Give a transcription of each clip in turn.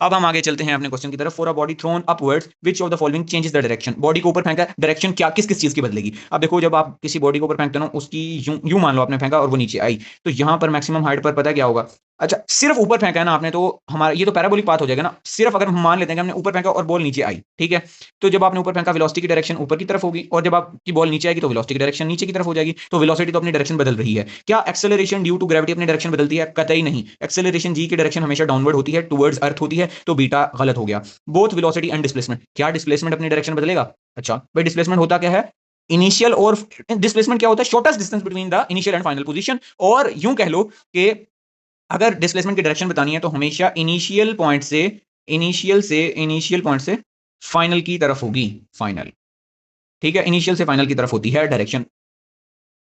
अब हम आगे चलते हैं अपने क्वेश्चन की तरफ। For a body throne upwards which of the following changes the direction. Body को ऊपर फेंका, डायरेक्शन क्या किस किस चीज की बदलेगी। अब देखो जब आप किसी बॉडी को ऊपर फेंकते हो ना, उसकी यूं मान लो आपने फेंका और वो नीचे आई, तो यहां पर मैक्सिमम हाइट पर पता है क्या होगा। अच्छा सिर्फ ऊपर फेंका है ना आपने, तो हमारा ये तो पैराबोलिक पाथ हो जाएगा ना। सिर्फ अगर हम मान लेते हैं कि हमने ऊपर फेंका और बॉल नीचे आई, ठीक है, तो जब आपने ऊपर फेंका वेलोसिटी की डायरेक्शन ऊपर की तरफ होगी, और जब आपकी बॉल नीचे आएगी तो वेलोसिटी की डायरेक्शन नीचे की तरफ हो जाएगी। तो वेलोसिटी तो अपनी डायरेक्शन बदल रही है। क्या एक्सेलरेशन ड्यू टू ग्रेविटी अपनी डायरेक्शन बदलती है? कतई नहीं। एक्सेलरेशन जी की डायरेक्शन हमेशा डाउनवर्ड होती है, टुवर्ड्स अर्थ होती है, तो बीटा गलत हो गया। बोथ वेलोसिटी एंड डिस्प्लेसमेंट, क्या डिस्प्लेसमेंट अपनी डायरेक्शन बदलेगा? अच्छा भाई डिस्प्लेसमेंट होता क्या है? इनिशियल और डिस्प्लेसमेंट क्या होता है? Shortest distance between the initial and final position. और यूं कह लो कि अगर डिस्प्लेसमेंट की डायरेक्शन बतानी है तो हमेशा इनिशियल पॉइंट से फाइनल की तरफ होगी। फाइनल, ठीक है, इनिशियल से फाइनल की तरफ होती है डायरेक्शन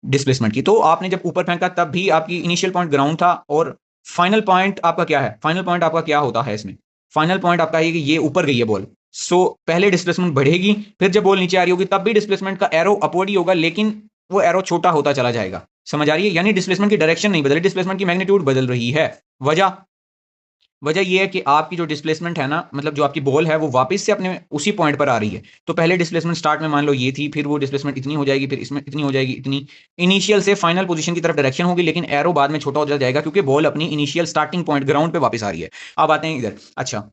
डिस्प्लेसमेंट की। तो आपने जब ऊपर फेंका तब भी आपकी इनिशियल पॉइंट ग्राउंड था, और फाइनल पॉइंट आपका क्या है? फाइनल पॉइंट आपका क्या होता है इसमें? फाइनल पॉइंट आपका है कि ये ऊपर गई है बॉल। सो पहले डिस्प्लेसमेंट बढ़ेगी, फिर जब बॉल नीचे आ रही होगी तब भी डिस्प्लेसमेंट का एरो अपवर्ड ही होगा, लेकिन वो एरो छोटा होता चला जाएगा। समझ आ रही है? यानी डिस्प्लेसमेंट की डायरेक्शन नहीं बदल रही, डिस्प्लेसमेंट की मैग्नीट्यूड बदल रही है। वजह वजह यह है कि आपकी जो डिस्प्लेसमेंट है ना, मतलब जो आपकी बॉल है वो वापस से अपने उसी पॉइंट पर आ रही है। तो पहले डिस्प्लेसमेंट स्टार्ट में मान लो ये थी, फिर वो डिस्प्लेसमेंट इतनी हो जाएगी, फिर इसमें इतनी हो जाएगी, इतनी। इनिशियल से फाइनल पोजीशन की तरफ डायरेक्शन होगी, लेकिन एरो बाद में छोटा हो जाएगा क्योंकि बॉल अपनी इनिशियल स्टार्टिंग पॉइंट ग्राउंड पे वापस आ रही है। अब आते हैं इधर। अच्छा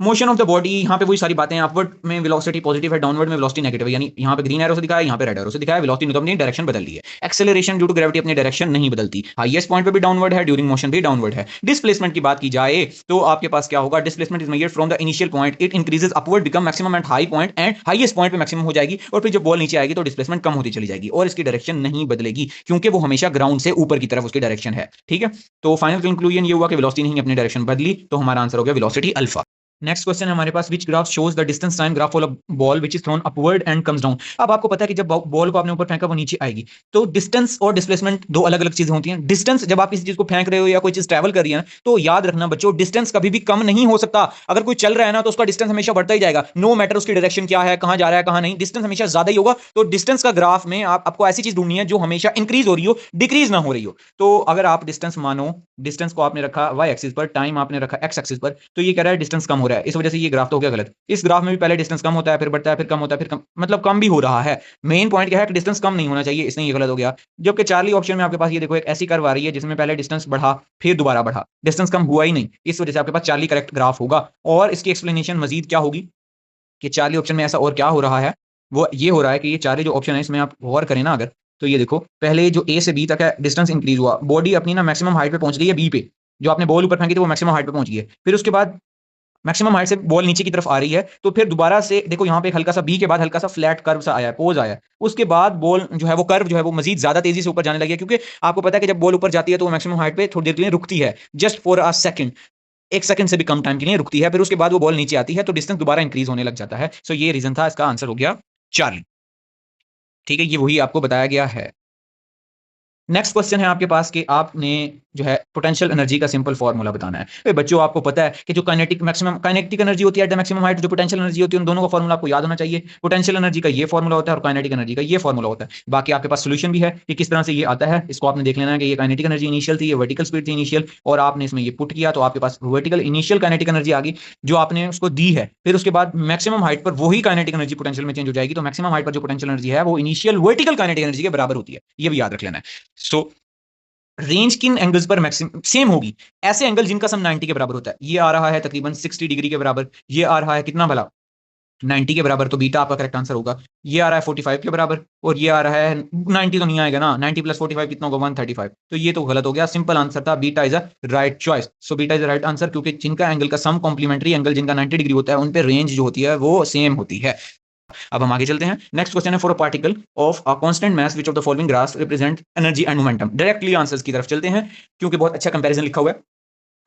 मोशन ऑफ द बॉडी, यहाँ पे वही सारी बातें हैं। अपवर्ड में वेलोसिटी पॉजिटिव है, डाउनवर्ड में वेलोसिटी नेगेटिव है। यानी यहाँ पे ग्रीन एरो से दिखाया, यहाँ पे रेड एरो से दिखाया। वेलोसिटी ने तो अपनी डायरेक्शन बदल ली है। एक्सेलरेशन ड्यू टू ग्रेविटी अपनी डायरेक्शन नहीं बदलती। हाईएस्ट पॉइंट पे भी डाउनवर्ड है, ड्यूरिंग मोशन भी डाउनवर्ड है। डिस्प्लेसमेंट की बात की जाए तो आपके पास क्या होगा? Displacement is measured from the initial point, it increases upward, become maximum at high point, and highest point पे मैक्सिमम हो जाएगी। और फिर जब बॉल नीचे आएगी तो डिस्प्लेसमेंट कम होती चली जाएगी और इसकी डायरेक्शन नहीं बदलेगी, क्योंकि वो हमेशा ग्राउंड से ऊपर की तरफ उसकी डायरेक्शन है। ठीक है, तो फाइनल कंक्लूजन ये हुआ कि वेलोसिटी नहीं अपनी डायरेक्शन बदली, तो हमारा आंसर हो गया वेलोसिटी अल्फा। नेक्स्ट क्वेश्चन है हमारे पास, which graph shows the distance time graph for a ball which is thrown upward and comes down. अब आपको पता है कि जब बॉल को आपने ऊपर फेंका वो नीचे आएगी, तो डिस्टेंस और डिस्प्लेसमेंट दो अलग अलग चीजें होती हैं। डिस्टेंस जब आप किसी चीज को फेंक रहे हो या कोई चीज ट्रैवल कर रही है ना, तो याद रखना बच्चों, डिस्टेंस कभी भी कम नहीं हो सकता। अगर कोई चल रहा है ना तो उसका डिस्टेंस हमेशा बढ़ता ही जाएगा, नो मैटर उसकी डायरेक्शन क्या है, कहां जा रहा है कहां नहीं, डिस्टेंस हमेशा ज्यादा ही होगा। तो डिस्टेंस का ग्राफ में आपको ऐसी चीज ढूंढनी है जो हमेशा इंक्रीज हो रही हो, डिक्रीज ना हो रही हो। तो अगर आप डिस्टेंस मानो, डिस्टेंस को आपने रखा वाई एक्सिस पर, टाइम आपने रखा एक्स एक्सिस पर, तो ये कह रहा है डिस्टेंस कम हो रहा है, इस वजह से ये ग्राफ तो हो गया गलत। इस ग्राफ में भी पहले डिस्टेंस कम होता है, फिर बढ़ता है, फिर कम होता है, फिर कम, मतलब कम भी हो रहा है। मेन पॉइंट क्या है कि डिस्टेंस कम नहीं होना चाहिए, इसलिए ये गलत हो गया। जबकि चार्ली ऑप्शन में आपके पास ये देखो एक ऐसी कर्व आ रही है जिसमें पहले डिस्टेंस बढ़ा फिर दोबारा बढ़ा, डिस्टेंस कम हुआ ही नहीं, इस वजह से आपके पास चार्ली करेक्ट ग्राफ होगा। और इसकी एक्सप्लेनेशन मजीद क्या होगी कि चार्ली ऑप्शन में ऐसा और क्या हो रहा है, वो ये हो रहा है कि ये चार्ली जो ऑप्शन है इसमें आप गौर करें ना अगर, तो ये देखो पहले जो ए से बी तक है डिस्टेंस इंक्रीज हुआ, बॉडी अपनी ना मैक्सिमम हाइट पे पहुंच गई है बी पे, जो आपने बॉल ऊपर फेंकी थी वो मैक्सिमम हाइट पे पहुंच गई है। फिर उसके बाद मैक्सिमम हाइट से बॉल नीचे की तरफ आ रही है, तो फिर दोबारा से देखो यहाँ पे एक हल्का सा बी के बाद हल्का सा फ्लैट कर्व सा आया है, पोज आया है। उसके बाद बॉल जो है वो कर्व जो है वो मजीद ज्यादा तेजी से ऊपर जाने लगी है, क्योंकि आपको पता है कि जब बॉल ऊपर जाती है तो वो मैक्सिमम हाइट पे थोड़ी देर के लिए रुकती है, जस्ट फॉर अ सेकंड, एक सेकंड से भी कम टाइम के लिए रुकती है। फिर उसके बाद वो बॉल नीचे आती है तो डिस्टेंस दोबारा इंक्रीज होने लग जाता है। सो ये रीजन था, इसका आंसर हो गया चार्ली। ठीक है, ये वही आपको बताया गया है। नेक्स्ट क्वेश्चन है आपके पास कि आपने जो है पोटेंशियल एनर्जी का सिंपल फॉर्मूला बताना है। बच्चों आपको पता है कि जो काइनेटिक मैक्सिमम काइनेटिक एनर्जी होती है एट द मैक्सिमम हाइट, जो पोटेंशियल एनर्जी होती है, उन दोनों का फॉर्मूला आपको याद होना चाहिए। पोटेंशियल एनर्जी का ये फॉर्मूला होता है और काइनेटिक एनर्जी का ये फॉर्मूला होता है। बाकी आपके पास सोल्यूशन भी है कि किस तरह से ये आता है, इसको आपने देख लेना है कि ये काइनेटिक एनर्जी इनिशियल थी, ये वर्टिकल स्पीड थी इनिशियल, और आपने इसमें ये पुट किया तो आपके पास वर्टिकल इनिशियल काइनेटिक एनर्जी आ गई जो आपने उसको दी है। फिर उसके बाद मैक्सिमम हाइट पर वही काइनेटिक एनर्जी पोटेंशियल में चेंज हो जाएगी, तो मैक्सिमम हाइट पर जो पोटेंशियल एनर्जी है वो इनिशियल वर्टिकल काइनेटिक एनर्जी के बराबर होती है, ये भी याद रख लेना है। सो रेंज किन एंगल्स पर मैक्सिमम सेम होगी? ऐसे एंगल जिनका सम 90 के बराबर होता है। ये आ रहा है तकरीबन 60 डिग्री के बराबर, ये आ रहा है कितना भला 90 के बराबर, तो बीटा आपका करेक्ट आंसर होगा। ये आ रहा है 45 के बराबर, और ये आ रहा है 90 तो नहीं आएगा ना, 90 प्लस 45 कितना होगा 135, तो ये तो गलत हो गया। सिंपल आंसर था beta is a right choice. So beta is a right answer, क्योंकि जिनका एंगल का सम कॉम्प्लीमेंट्री एंगल जिनका 90 डिग्री होता है उन पे रेंज जो होती है वो सेम होती है। अब हम आगे चलते हैं। नेक्स्ट क्वेश्चन है, for a particle of a constant mass which of the following graphs represent energy and momentum. Directly answers की तरफ चलते हैं क्योंकि बहुत अच्छा कंपैरिजन लिखा हुआ है।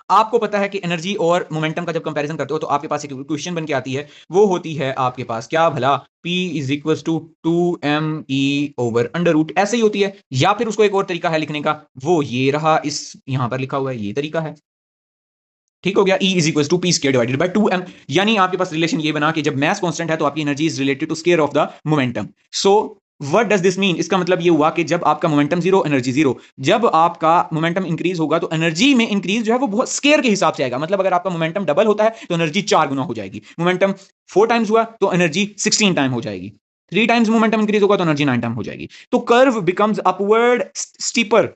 आपको पता है कि एनर्जी और मोमेंटम का जब कंपैरिजन करते हो तो आपके पास एक क्वेश्चन बन के आती है, वो होती है आपके पास क्या भला, P is equal to 2me/√, ऐसे ही होती है। या फिर उसको एक और तरीका है लिखने का, वो ये रहा, इस यहां पर लिखा हुआ है, ये तरीका है। ठीक हो गया, E is equal to p square divided by 2m। यानी आपके पास रिलेशन ये बना कि जब मास कांस्टेंट है तो आपकी energy is related to square of the momentum. So what does this mean? इसका मतलब ये हुआ कि जब आपका मोमेंटम जीरो, एनर्जी जीरो। जब आपका मोमेंटम इंक्रीज होगा तो एनर्जी में इंक्रीज जो है वो बहुत स्केयर के हिसाब से आएगा। मतलब अगर आपका मोमेंटम डबल होता है तो एनर्जी 4 गुना हो जाएगी। मोमेंटम 4 टाइम्स हुआ तो एनर्जी 16 टाइम हो जाएगी। 3 टाइम्स मोमेंटम इंक्रीज होगा तो एनर्जी 9 टाइम हो जाएगी। तो curve becomes upward steeper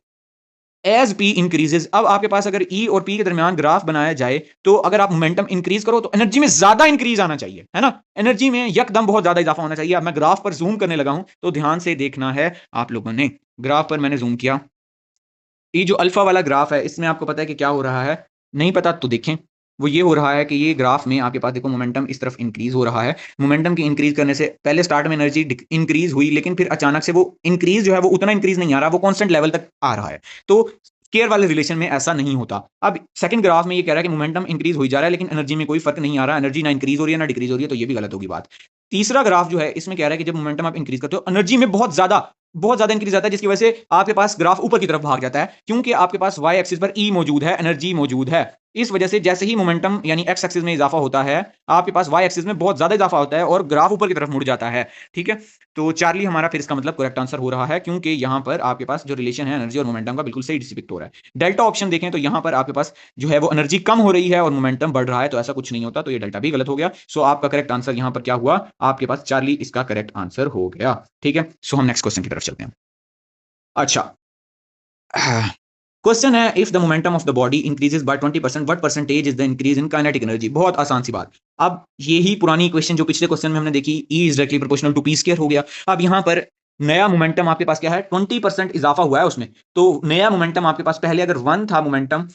as p increases. अब आपके पास अगर ई और पी के दरमियान ग्राफ बनाया जाए तो अगर आप मोमेंटम इंक्रीज करो तो एनर्जी में ज्यादा इंक्रीज आना चाहिए, है ना? एनर्जी में यकदम बहुत ज्यादा इजाफा होना चाहिए। अब मैं ग्राफ पर जूम करने लगा हूं तो ध्यान से देखना है आप लोगों ने। ग्राफ पर मैंने जूम किया, ये जो अल्फा वाला ग्राफ है इसमें आपको पता है कि क्या हो रहा है? नहीं पता तो देखें। वो ये हो रहा है कि ये ग्राफ में आपके पास देखो मोमेंटम इस तरफ इंक्रीज हो रहा है। मोमेंटम की इंक्रीज करने से पहले स्टार्ट में एनर्जी इंक्रीज हुई, लेकिन फिर अचानक से वो इंक्रीज जो है वो उतना इंक्रीज नहीं आ रहा, वो कांस्टेंट लेवल तक आ रहा है। तो स्केयर वाले रिलेशन में ऐसा नहीं होता। अब सेकंड ग्राफ में ये कह रहा है कि मोमेंटम इंक्रीज हो जा रहा है लेकिन एनर्जी में कोई फर्क नहीं आ रहा, एनर्जी ना इंक्रीज हो रही है ना डिक्रीज हो रही है, तो ये भी गलत होगी बात। तीसरा ग्राफ जो है इसमें कह रहा है कि जब मोमेंटम आप इंक्रीज करते हो एनर्जी में बहुत ज्यादा इंक्रीज आता है, जिसकी वजह से आपके पास ग्राफ ऊपर की तरफ भाग जाता है, क्योंकि आपके पास वाई एक्सिस पर ई मौजूद है, एनर्जी मौजूद है। इस वजह से जैसे ही मोमेंटम यानी एक्स एक्सिस में इजाफा होता है आपके पास वाई एक्सिस में बहुत ज्यादा इजाफा होता है और ग्राफ ऊपर की तरफ मुड़ जाता है। ठीक है, तो चार्ली हमारा फिर इसका मतलब करेक्ट आंसर हो रहा है, क्योंकि यहां पर आपके पास जो रिलेशन है एनर्जी और मोमेंटम का बिल्कुल सही डिपिक्ट हो रहा है। डेल्टा ऑप्शन देखें तो यहां पर आपके पास जो है वो एनर्जी कम हो रही है और मोमेंटम बढ़ रहा है, तो ऐसा कुछ नहीं होता, तो ये डेल्टा भी गलत हो गया। सो आपका करेक्ट आंसर यहां पर क्या हुआ? आपके पास चार्ली इसका करेक्ट आंसर हो गया। ठीक है, सो हम नेक्स्ट क्वेश्चन की तरफ चलते हैं। अच्छा, क्वेश्चन है if the momentum of the body increases by 20% what percentage is the increase in kinetic energy? बहुत आसान सी बात। अब यही पुरानी क्वेश्चन जो पिछले क्वेश्चन में हमने देखी, E is directly proportional to p square हो गया। अब यहां पर नया मोमेंटम आपके पास क्या है? 20% इजाफा हुआ है उसमें। तो नया मोमेंटम आपके पास पहले अगर 1 था मोमेंटम,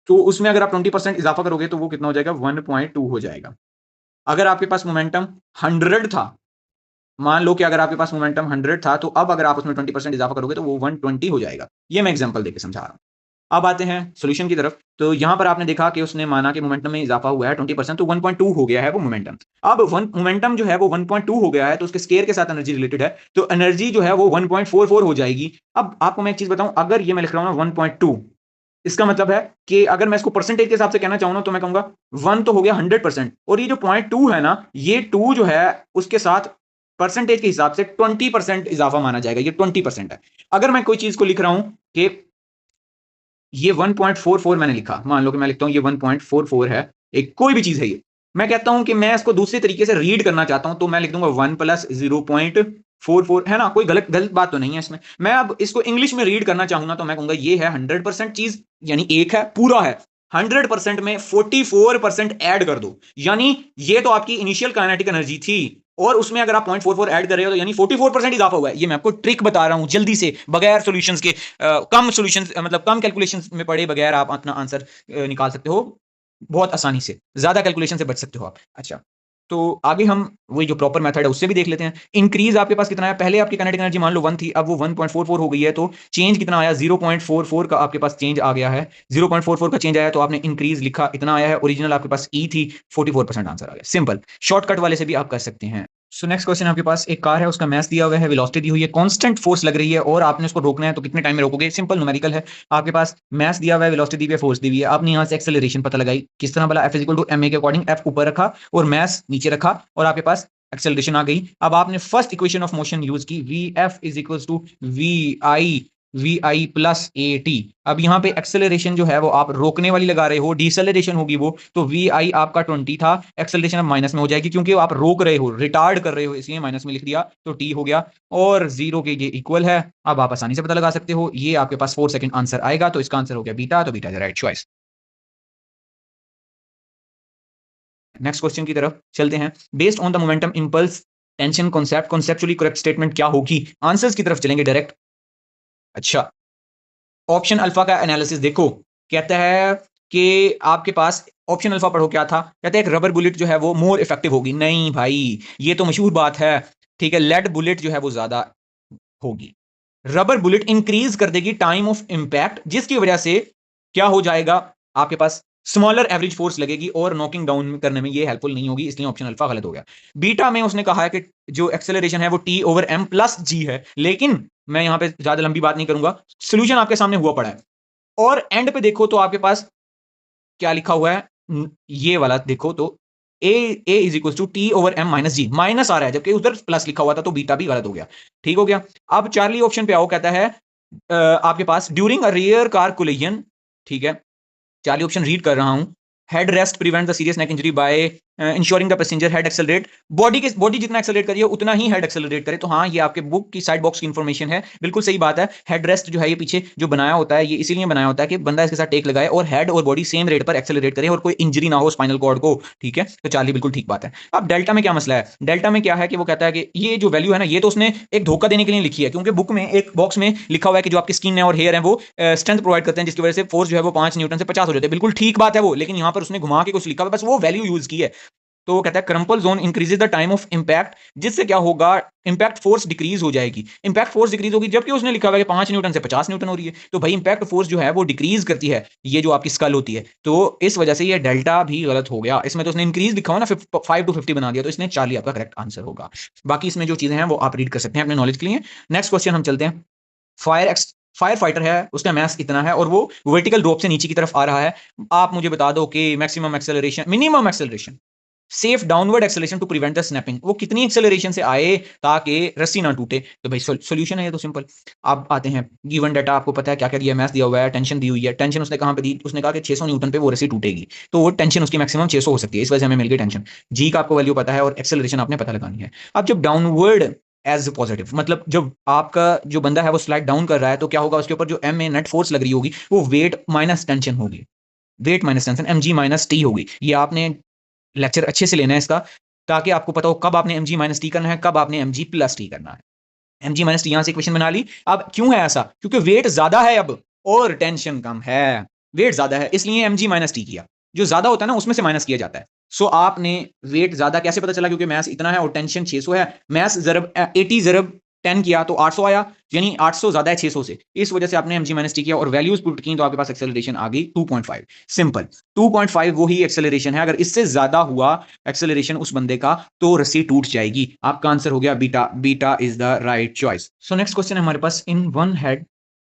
तो उसमें अगर आप 20% इजाफा करोगे तो वो कितना हो जाएगा? 1.2 हो जाएगा। अगर आपके पास मोमेंटम 100 था, मान लो कि अगर आपके पास मोमेंटम 100 था, तो अब अगर आप उसमें 20% इजाफा करोगे तो वो 120 हो जाएगा। ये मैं एग्जांपल देके समझा रहा हूं। अब आते हैं सॉल्यूशन की तरफ। तो यहां पर आपने देखा कि उसने माना कि मोमेंटम में इजाफा हुआ है 20%, तो 1.2 हो गया है वो मोमेंटम। अब मोमेंटम जो है वो 1.2 हो गया है, तो उसके स्केयर के साथ एनर्जी रिलेटेड है, तो एनर्जी जो है वो 1.44 हो जाएगी। अब आपको मैं एक चीज बताऊं, अगर ये मैं लिख रहा हूं ना 1.2, इसका मतलब है कि अगर मैं इसको परसेंटेज के हिसाब से कहना चाहूं ना तो मैं कहूंगा 1 तो हो गया 100%, और ये जो 0.2 है ना, ये 2 जो है उसके साथ परसेंटेज के हिसाब से 20% इजाफा माना जाएगा। ये 20% है। अगर मैं कोई चीज को लिख रहा हूं कि ये 1.44 मैंने लिखा, मान लो कि मैं लिखता हूं ये 1.44 है, एक कोई भी चीज है ये, मैं कहता हूं कि मैं इसको दूसरे तरीके से रीड करना चाहता हूं, तो मैं लिख दूंगा 1 प्लस 0.44, है ना? कोई गलत गलत बात तो नहीं है इसमें। मैं अब इसको इंग्लिश में रीड करना चाहूंगा तो मैं कहूंगा ये है 100% चीज, यानी एक है, पूरा है। 100% में 44% ऐड कर दो, यानी ये तो आपकी इनिशियल काइनेटिक एनर्जी थी, और उसमें अगर आप 0.44 ऐड कर रहे हो तो यानी 44% इजाफा हुआ है। ये मैं आपको ट्रिक बता रहा हूं जल्दी से, बगैर सॉल्यूशंस के, कम सॉल्यूशंस मतलब कम कैलकुलेशंस में पड़े बगैर आप अपना आंसर निकाल सकते हो बहुत आसानी से, ज्यादा कैलकुलेशन से बच सकते हो आप। अच्छा, तो आगे हम वही जो प्रॉपर मेथड है उससे भी देख लेते हैं। इंक्रीज आपके पास कितना है? पहले आपकी काइनेटिक एनर्जी मान लो 1 थी, अब वो 1.44 हो गई है, तो चेंज कितना आया? 0.44 का आपके पास चेंज आ गया है। 0.44 का चेंज आया तो आपने इंक्रीज लिखा, इतना आया है। ओरिजिनल आपके पास ई थी, 44% आंसर आ गया। सिंपल शॉर्टकट वाले से भी आप कर सकते हैं। सो नेक्स्ट क्वेश्चन, आपके पास एक कार है, उसका मैस दिया हुआ है, वेलोसिटी दी हुई है, कांस्टेंट फोर्स लग रही है और आपने उसको रोकना है, तो कितने टाइम में रोकोगे? सिंपल न्यूमेरिकल है। आपके पास मैस दिया हुआ है, वेलोसिटी दी हुई है, फोर्स दी हुई है, आपने यहां से एक्सेलरेशन पता लगाई। किस तरह बोला? F is equal to ma के अकॉर्डिंग F ऊपर रखा और मैस नीचे रखा और आपके पास एक्सेलरेशन आ गई। अब आपने first equation of motion use की, Vf is equal to vi plus at। अब यहाँ पे एक्सेलरेशन जो है वो आप रोकने वाली लगा रहे हो, डिसेलरेशन होगी वो, तो vi आपका 20 था, एक्सेलरेशन अब माइनस में हो जाएगी क्योंकि आप रोक रहे हो, रिटार्ड कर रहे हो, इसलिए माइनस में लिख दिया, तो t हो गया और 0 के ये इक्वल है। अब आप आसानी से पता लगा सकते हो, ये आपके पास 4 सेकंड आंसर आएगा, तो इसका आंसर हो गया बीटा, तो beta is right choice. Next question की तरफ चलते हैं। Based on the momentum impulse tension concept, conceptually correct statement क्या होगी? आंसर्स की तरफ चलेंगे डायरेक्ट। अच्छा, ऑप्शन अल्फा का एनालिसिस देखो, कहता है कि आपके पास ऑप्शन अल्फा पढ़ो, क्या था? कहते हैं एक रबर बुलेट जो है वो मोर इफेक्टिव होगी। नहीं भाई, ये तो मशहूर बात है। ठीक है, लेड बुलेट जो है वो ज्यादा होगी। रबर बुलेट इंक्रीज कर देगी टाइम ऑफ इंपैक्ट, जिसकी वजह से क्या हो जाएगा? आपके पास स्मॉलर एवरेज फोर्स लगेगी और नॉकिंग डाउन करने में ये हेल्पफुल नहीं होगी, इसलिए ऑप्शन अल्फा गलत हो गया। बीटा में उसने कहा है कि जो एक्सेलरेशन है वो टी ओवर एम प्लस जी है, लेकिन मैं यहां पे ज्यादा लंबी बात नहीं करूंगा, सोल्यूशन आपके सामने हुआ पड़ा है। और एंड पे देखो तो आपके पास क्या लिखा हुआ है, ये वाला देखो तो A is equal to T over M minus G, minus आ रहा है जबकि उधर प्लस लिखा हुआ था, तो बीटा भी गलत हो गया। ठीक हो गया। अब चार्ली ऑप्शन पे आओ, कहता है आपके पास during a rear car collision, ठीक है, चार्ली ऑप्शन रीड कर रहा हूं, head rest prevent the serious neck injury by ensuring the passenger head accelerate, body जितना एक्सेलरेट करिए उतना ही हेड एक्सेलरेट करे। तो हाँ, ये आपके बुक की साइड बॉक्स की इंफॉर्मेशन है, बिल्कुल सही बात है। हेड रेस्ट जो है ये पीछे जो बनाया होता है, ये इसीलिए बनाया होता है कि बंदा इसके साथ टेक लगाए और हेड और बॉडी सेम रेट पर एक्सेलरेट करे और कोई इंजरी ना हो स्पाइनल कॉर्ड को। ठीक है, तो चार्ली बिल्कुल ठीक बात है। अब डेल्टा में क्या मसला है, डेल्टा में क्या है कि वो कहता है कि ये जो वैल्यू है ना, ये तो उसने एक धोखा देने के लिए लिखी है, क्योंकि बुक में एक बॉक्स में लिखा हुआ है कि जो आपकी स्किन है और हेयर है वो स्ट्रेंथ प्रोवाइड करते हैं, जिसकी वजह से फोर्स जो है वो 5 न्यूटन से 50 हो जाते हैं। बिल्कुल ठीक बात है वो, लेकिन यहां पर उसने घुमा के कुछ लिखा हुआ, बस वो वैल्यू यूज की है। तो वो कहता है crumple zone increases the time of impact, जिससे क्या होगा, इंपैक्ट फोर्स डिक्रीज हो जाएगी। इंपैक्ट फोर्स डिक्रीज होगी, जबकि उसने लिखा हुआ है कि 5 न्यूटन से 50 न्यूटन हो रही है, तो भाई इंपैक्ट फोर्स जो है वो डिक्रीज करती है, ये जो आपकी स्कल होती है, तो इस वजह से ये डेल्टा भी गलत हो गया। इसमें तो उसने इंक्रीज लिखा हुआ ना, 5 to 50 बना दिया, तो इसने चार्ली आपका करेक्ट आंसर होगा। बाकी इसमें जो चीजें हैं वो आप रीड कर सकते हैं अपने नॉलेज के लिए। नेक्स्ट क्वेश्चन हम चलते हैं। फायर फाइटर है, उसका मास इतना है और वो वर्टिकल ड्रॉप से नीचे की तरफ आ रहा है। आप मुझे बता दो कि maximum acceleration, minimum acceleration, safe downward acceleration to prevent the snapping, वो कितनी एक्सेलरेशन से आए ताकि रस्सी ना टूटे। तो भाई सॉल्यूशन है ये तो सिंपल। अब आते हैं गिवन डाटा, आपको पता है क्या क्या दिया, मैथ दिया हुआ है, टेंशन दी हुई है। टेंशन उसने कहां पे दी, उसने कहा कि 600 न्यूटन पे वो रस्सी टूटेगी, तो वो टेंशन उसकी मैक्सिमम 600 हो सकती है, इस वजह से हमें मिल गई टेंशन। जी का आपको वैल्यू पता है और एक्सेलरेशन आपने पता लगानी है। अब जब डाउनवर्ड एज पॉजिटिव, मतलब जब आपका जो बंदा है वो स्लाइड डाउन कर रहा है, तो क्या होगा, उसके ऊपर जो एम ए नेट फोर्स लग रही होगी वो वेट माइनस टेंशन होगी, weight minus tension m g minus T होगी। ये आपने लेक्चर अच्छे से लेना है इसका, ताकि आपको पता हो कब आपने एम जी माइनस टी करना है, कब आपने एम जी प्लस टी करना है। एम जी माइनस टी यहां से इक्वेशन बना ली। अब क्यों है ऐसा, क्योंकि वेट ज्यादा है अब और टेंशन कम है, वेट ज्यादा है इसलिए एम जी माइनस टी किया, जो ज्यादा होता है ना उसमें से माइनस किया जाता है। सो आपने वेट ज्यादा कैसे पता चला, क्योंकि मैस इतना है और टेंशन 600 है, मैस जरब 80 जरब 10 किया तो 800 आया, यानी 800 ज्यादा है 600 से, इस वजह से आपने एमजी माइनस टी किया और वैल्यूज पुट की तो आपके पास एक्सेलरेशन आ गई 2.5। सिंपल, 2.5 वो ही एक्सेलरेशन है, अगर इससे ज्यादा हुआ एक्सेलरेशन उस बंदे का तो रस्सी टूट जाएगी। आपका आंसर हो गया beta, beta is the right choice. So next question है हमारे पास, in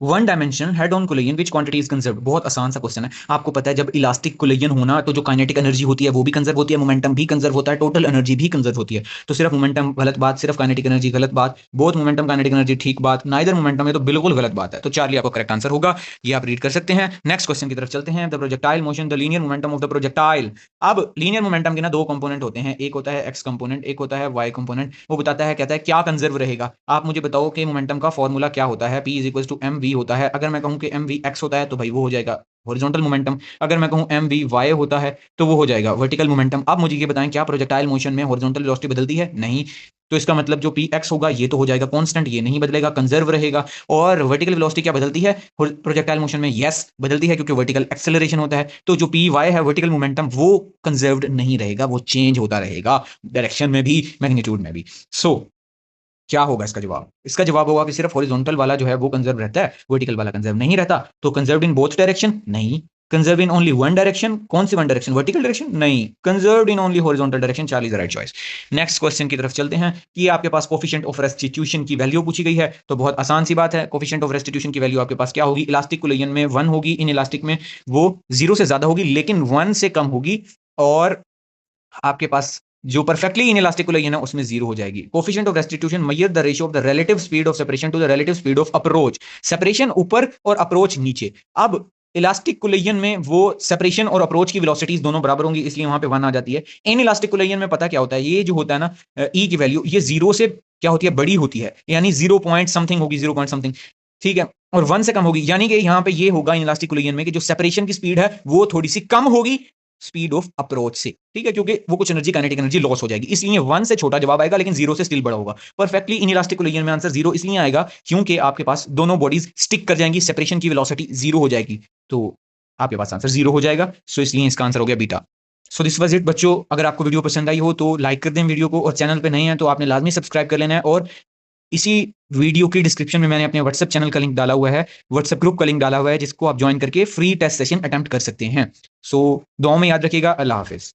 one dimension head on collision which quantity is conserved. बहुत आसान सा क्वेश्चन है। आपको पता है जब इलास्टिक कोलिजन होना तो जो काइनेटिक एनर्जी होती है वो भी कंजर्व होती है, मोमेंटम भी कंजर्व होता है, टोटल एनर्जी भी कंजर्व होती है। तो सिर्फ मोमेंटम गलत बात, सिर्फ काइनेटिक एनर्जी गलत बात, बोथ मोमेंटम काइनेटिक एनर्जी ठीक बात, नाइदर मोमेंटम है तो बिल्कुल गलत बात है। तो चार्ली आपको करेक्ट आंसर होगा, ये आप रीड कर सकते हैं। नेक्स्ट क्वेश्चन की तरफ चलते हैं। The projectile motion, the linear momentum of the projectile. अब लीनियर मोमेंटम के ना दो कंपोनेंट होते हैं, एक होता है एक्स कंपोनेंट, एक होता है वाई कंपोनेंट। वो बताता है, कहता है क्या कंजर्व रहेगा। आप मुझे बताओ कि मोमेंटम का फॉर्मूला क्या होता है, P is equal to m v होता है। अगर मैं कहूं कि एम वी एक्स होता है तो भाई वो हो जाएगा हॉरिजॉन्टल मोमेंटम, अगर मैं कहूं एम वी वाई होता है तो वो हो जाएगा वर्टिकल मोमेंटम। अब मुझे ये बताएं, क्या प्रोजेक्टाइल मोशन में हॉरिजॉन्टल वेलोसिटी बदलती है? नहीं। तो इसका मतलब जो पी एक्स होगा ये तो हो जाएगा कांस्टेंट, ये नहीं बदलेगा, कंजर्व रहेगा। और वर्टिकल वेलोसिटी क्या बदलती है प्रोजेक्टाइल मोशन में? यस बदलती है, क्योंकि वर्टिकल एक्सेलरेशन होता है। तो जो पी वाई है वर्टिकल मोमेंटम वो कंजर्व्ड नहीं रहेगा, वो चेंज होता रहेगा डायरेक्शन में भी, मैग्नीट्यूड में भी। सो क्या होगा इसका जवाब? इसका जवाब होगा कि सिर्फ हॉरिजॉन्टल वाला जो है वो कंजर्व रहता है, वर्टिकल वाला कंजर्व नहीं रहता। तो कंजर्व्ड इन बोथ डायरेक्शन? नहीं। Conserve in only one direction? कौन सी वन डायरेक्शन? Vertical direction? नहीं। Conserved in only horizontal direction. Charlie is the right choice. Next question की तरफ चलते हैं कि आपके पास कोफिशिएंट ऑफ रेस्टिट्यूशन की वैल्यू पूछी गई है, तो बहुत आसान सी बात है। कोफिशिएंट ऑफ रेस्टिट्यूशन की वैल्यू आपके पास क्या होगी? इलास्टिक कोलिजन में 1 होगी, इन इलास्टिक में वो 0 से ज्यादा होगी लेकिन 1 से कम होगी, और आपके पास जो परफेक्टली इनइलास्टिक कोलिजन है उसमें 0 हो जाएगी। Coefficient of restitution measure the ratio of the relative speed of separation to the relative speed of approach. Separation ऊपर और अप्रोच नीचे। अब इलास्टिक कोलिजन में वो सेपरेशन और अप्रोच की वेलोसिटीज दोनों बराबर होंगी, इसलिए वहां पे 1 आ जाती है। इन इलास्टिक कोलिजन में पता क्या होता है, ये जो होता है ना ई की वैल्यू, ये 0 से क्या होती है, बड़ी होती है, यानी 0 पॉइंट समथिंग होगी, 0 पॉइंट समथिंग, ठीक है, और 1 से कम होगी। यानी कि यहां पे ये होगा इन इलास्टिक कोलिजन में कि जो सेपरेशन की स्पीड है वो थोड़ी सी कम होगी स्पीड ऑफ अप्रोच से, ठीक है, क्योंकि वो कुछ एनर्जी काइनेटिक एनर्जी लॉस हो जाएगी, इसलिए 1 से छोटा जवाब आएगा लेकिन 0 से स्टिल बड़ा होगा। परफेक्टली इनइलास्टिक कोलिजन में आंसर 0 इसलिए आएगा क्योंकि आपके पास दोनों बॉडीज स्टिक कर जाएंगी, सेपरेशन की वेलोसिटी 0 हो जाएगी, तो आपके पास आंसर 0 हो जाएगा। सो इसलिए इसका आंसर हो गया beta. So this was it बच्चों। अगर आपको वीडियो पसंद आई हो तो लाइक कर दें वीडियो को, और चैनल पे नए हैं तो आपने लाजमी सब्सक्राइब कर लेना है। और इसी वीडियो की डिस्क्रिप्शन में मैंने अपने व्हाट्सएप चैनल का लिंक डाला हुआ है, व्हाट्सएप ग्रुप का लिंक डाला हुआ है, जिसको आप ज्वाइन करके फ्री टेस्ट सेशन अटेम्प्ट कर सकते हैं। सो दुआ में याद रखिएगा। अल्लाह हाफिज।